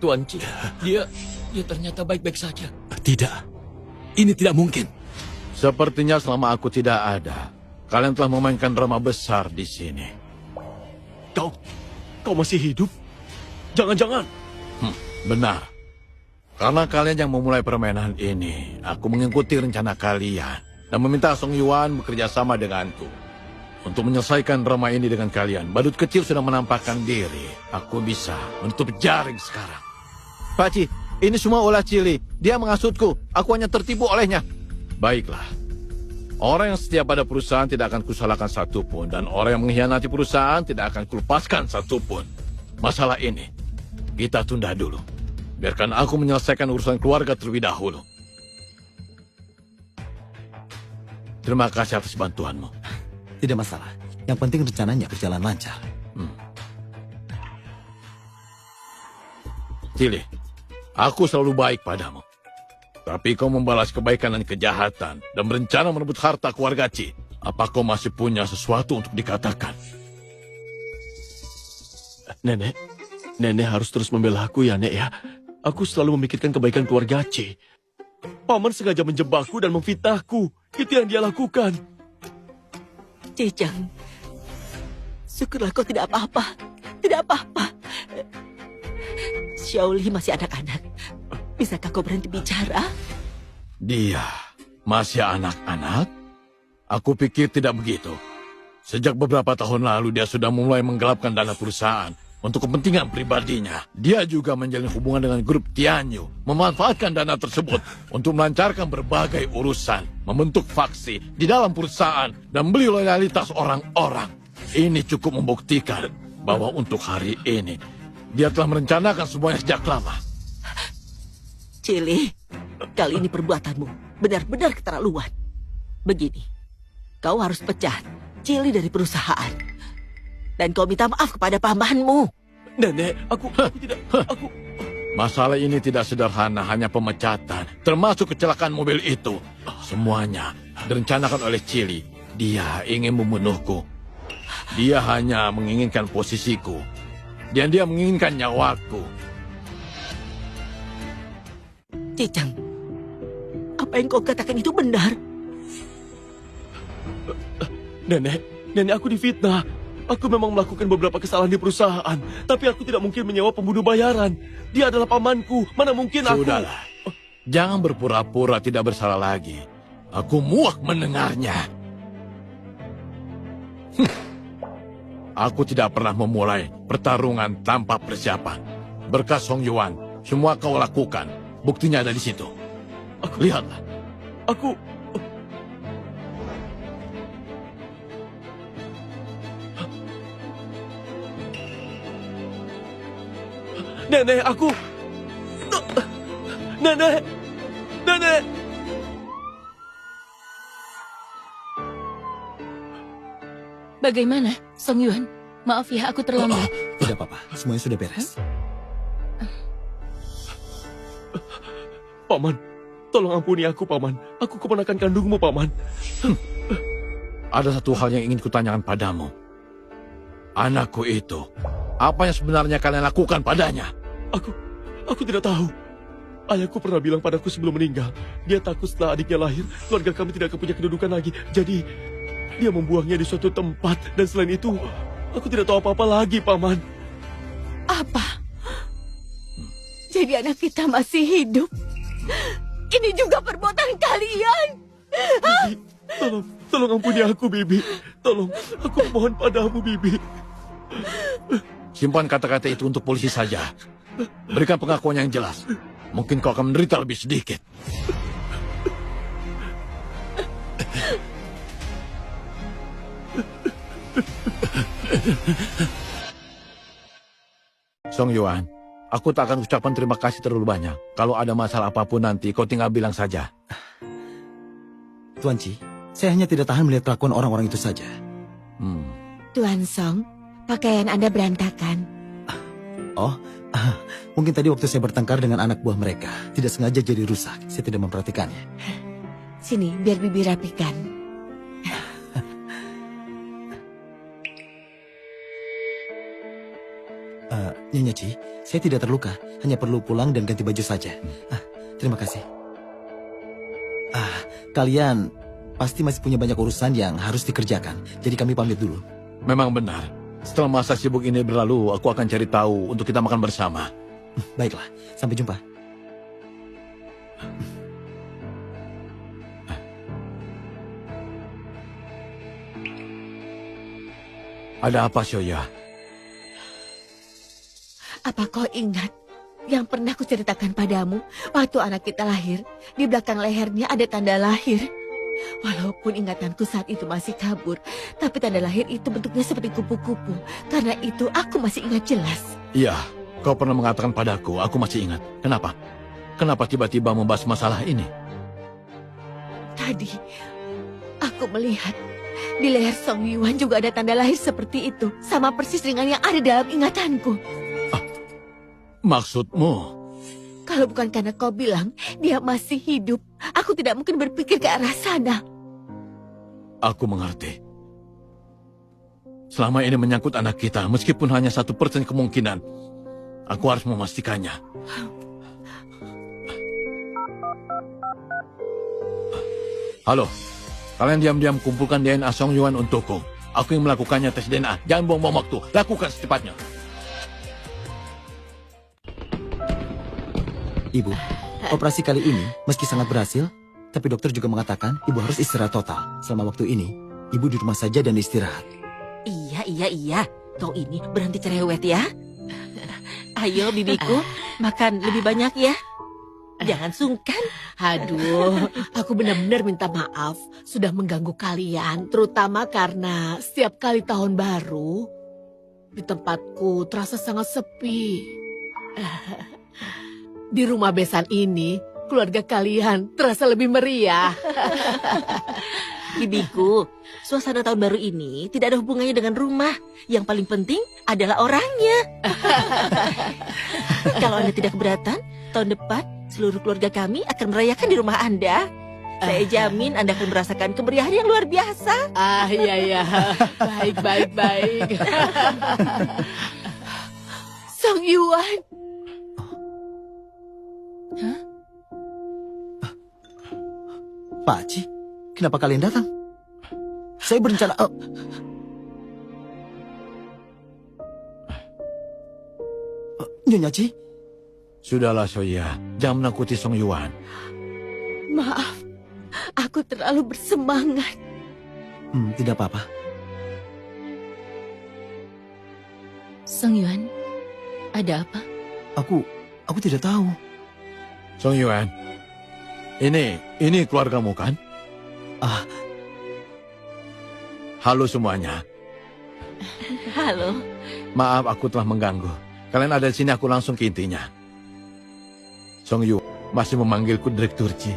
Tuan Ci, dia ternyata baik-baik saja. Tidak, ini tidak mungkin. Sepertinya selama aku tidak ada, kalian telah memainkan drama besar di sini. Kau masih hidup? Jangan-jangan. Benar. Karena kalian yang memulai permainan ini, aku mengikuti rencana kalian dan meminta Song Yuan bekerja sama denganku untuk menyelesaikan drama ini dengan kalian. Badut kecil sudah menampakkan diri. Aku bisa menutup jaring sekarang. Pakcik, ini semua ulah Cili. Dia menghasutku. Aku hanya tertipu olehnya. Baiklah. Orang yang setia pada perusahaan tidak akan kusalahkan satupun. Dan orang yang mengkhianati perusahaan tidak akan kulepaskan satupun. Masalah ini, kita tunda dulu. Biarkan aku menyelesaikan urusan keluarga terlebih dahulu. Terima kasih atas bantuanmu. Tidak masalah. Yang penting rencananya berjalan lancar. Cili, aku selalu baik padamu. Tapi kau membalas kebaikan dan kejahatan dan berencana merebut harta keluarga Ci. Apa kau masih punya sesuatu untuk dikatakan? Nenek harus terus membela aku ya, Nek ya. Aku selalu memikirkan kebaikan keluarga C. Paman sengaja menjebakku dan memfitnahku. Itu yang dia lakukan. Cicang, syukurlah kau tidak apa-apa. Tidak apa-apa. Xiaoli masih anak-anak. Bisakah kau berhenti bicara? Dia masih anak-anak? Aku pikir tidak begitu. Sejak beberapa tahun lalu dia sudah mulai menggelapkan dana perusahaan untuk kepentingan pribadinya. Dia juga menjalin hubungan dengan grup Tianyu, memanfaatkan dana tersebut untuk melancarkan berbagai urusan, membentuk faksi di dalam perusahaan, dan beli loyalitas orang-orang. Ini cukup membuktikan bahwa untuk hari ini, dia telah merencanakan semuanya sejak lama. Cili, kali ini perbuatanmu benar-benar keterlaluan. Begini, kau harus pecat Cili dari perusahaan. Dan kau minta maaf kepada pamanmu. Nenek, aku tidak... Masalah ini tidak sederhana, hanya pemecatan. Termasuk kecelakaan mobil itu. Semuanya direncanakan oleh Cili. Dia ingin membunuhku. Dia hanya menginginkan posisiku. Dan dia menginginkan nyawaku. Cicang, apa yang kau katakan itu benar? Nenek aku difitnah. Aku memang melakukan beberapa kesalahan di perusahaan. Tapi aku tidak mungkin menyewa pembunuh bayaran. Dia adalah pamanku. Mana mungkin aku... Sudahlah. Jangan berpura-pura tidak bersalah lagi. Aku muak mendengarnya. Aku tidak pernah memulai pertarungan tanpa persiapan. Berkat Song Yuan, semua kau lakukan. Buktinya ada di situ. Lihatlah. Aku... Nenek, aku... Nenek! Bagaimana, Song Yuan? Maaf ya, aku terlambat. Tidak apa-apa, semuanya sudah beres. Paman, tolong ampuni aku, Paman. Aku keponakan kandungmu, Paman. Ada satu hal yang ingin kutanyakan padamu. Anakku itu, apa yang sebenarnya kalian lakukan padanya? Aku tidak tahu. Ayahku pernah bilang padaku sebelum meninggal, dia takut setelah adiknya lahir, keluarga kami tidak akan punya kedudukan lagi. Jadi, dia membuangnya di suatu tempat. Dan selain itu, aku tidak tahu apa-apa lagi, Paman. Apa? Jadi anak kita masih hidup? Ini juga perbuatan kalian. Bibi, tolong ampuni aku, Bibi. Tolong, aku mohon padamu, Bibi. Simpan kata-kata itu untuk polisi saja. Berikan pengakuan yang jelas. Mungkin kau akan menderita lebih sedikit. Song Yuan, aku tak akan ucapkan terima kasih terlalu banyak. Kalau ada masalah apapun nanti, kau tinggal bilang saja. Tuan Ci, saya hanya tidak tahan melihat kelakuan orang-orang itu saja. Tuan Song, pakaian Anda berantakan. Oh, mungkin tadi waktu saya bertengkar dengan anak buah mereka, tidak sengaja jadi rusak. Saya tidak memperhatikannya. Sini, biar Bibi rapikan. Nyonya Ci, saya tidak terluka. Hanya perlu pulang dan ganti baju saja. Terima kasih. Kalian pasti masih punya banyak urusan yang harus dikerjakan. Jadi kami pamit dulu. Memang benar. Setelah masa sibuk ini berlalu, aku akan cari tahu untuk kita makan bersama. Baiklah, sampai jumpa. Ada apa, Shoya? Apa kau ingat yang pernah kuceritakan padamu waktu anak kita lahir? Di belakang lehernya ada tanda lahir. Walaupun ingatanku saat itu masih kabur, tapi tanda lahir itu bentuknya seperti kupu-kupu. Karena itu aku masih ingat jelas. Iya, kau pernah mengatakan padaku, aku masih ingat. Kenapa? Kenapa tiba-tiba membahas masalah ini? Tadi, aku melihat di leher Song Yuan juga ada tanda lahir seperti itu. Sama persis dengan yang ada dalam ingatanku. Maksudmu? Kalau bukan karena kau bilang dia masih hidup, aku tidak mungkin berpikir ke arah sana. Aku mengerti. Selama ini menyangkut anak kita, meskipun hanya 1% kemungkinan, aku harus memastikannya. Halo, kalian diam-diam kumpulkan DNA Song Yuan untukku. Aku yang melakukannya tes DNA. Jangan buang-buang waktu. Lakukan secepatnya. Ibu, operasi kali ini meski sangat berhasil, tapi dokter juga mengatakan ibu harus istirahat total. Selama waktu ini, ibu di rumah saja dan istirahat. Iya. Kau ini berhenti cerewet ya. Ayo bibiku, makan lebih banyak ya. Jangan sungkan. Aduh, aku benar-benar minta maaf sudah mengganggu kalian, terutama karena setiap kali tahun baru di tempatku terasa sangat sepi. Di rumah besan ini, keluarga kalian terasa lebih meriah. Bibiku, suasana tahun baru ini tidak ada hubungannya dengan rumah. Yang paling penting adalah orangnya. Kalau Anda tidak keberatan, tahun depan seluruh keluarga kami akan merayakan di rumah Anda. Saya jamin Anda akan merasakan kemeriahan yang luar biasa. Iya. Baik. Song Yuan. Pak Ci, kenapa kalian datang? Saya berencana... Nyonya Ci? Sudahlah, Shoya. Jangan menakuti Song Yuan. Maaf, aku terlalu bersemangat. Tidak apa-apa. Song Yuan, ada apa? Aku tidak tahu. Song Yuan, ini keluargamu kan? Halo semuanya. Halo. Maaf aku telah mengganggu. Kalian ada di sini, aku langsung ke intinya. Song Yu masih memanggilku Direktur Ci.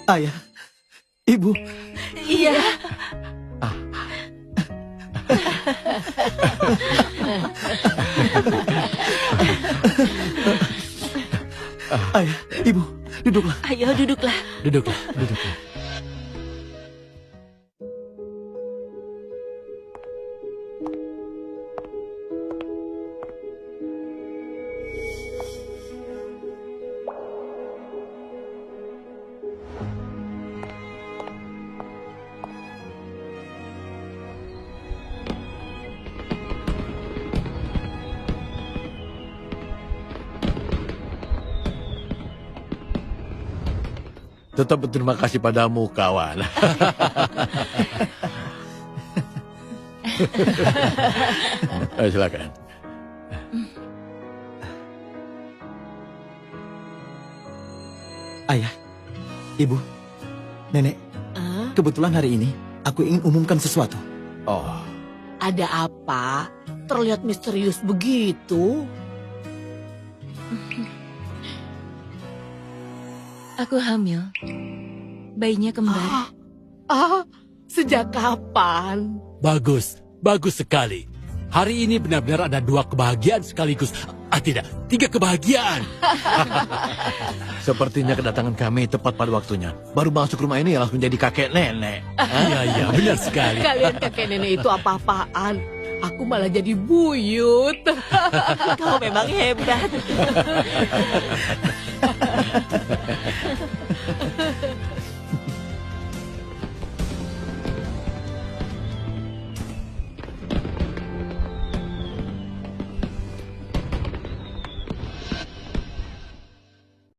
Ayah, Ibu. Iya. Ayah, Ibu, duduklah. Ayo duduklah. Duduklah. Tetap berterima kasih padamu, kawan. Ayo, silakan. Ayah, Ibu, Nenek, kebetulan hari ini aku ingin umumkan sesuatu. Oh, Ada apa? Terlihat misterius begitu. Aku hamil. Bayinya kembar. Sejak kapan? Bagus sekali. Hari ini benar-benar ada 2 kebahagiaan sekaligus. Tidak, 3 kebahagiaan. Sepertinya kedatangan kami tepat pada waktunya. Baru masuk rumah ini langsung jadi kakek nenek. Iya, benar sekali. Kalian kakek nenek itu apa-apaan? Aku malah jadi buyut. Kau memang hebat.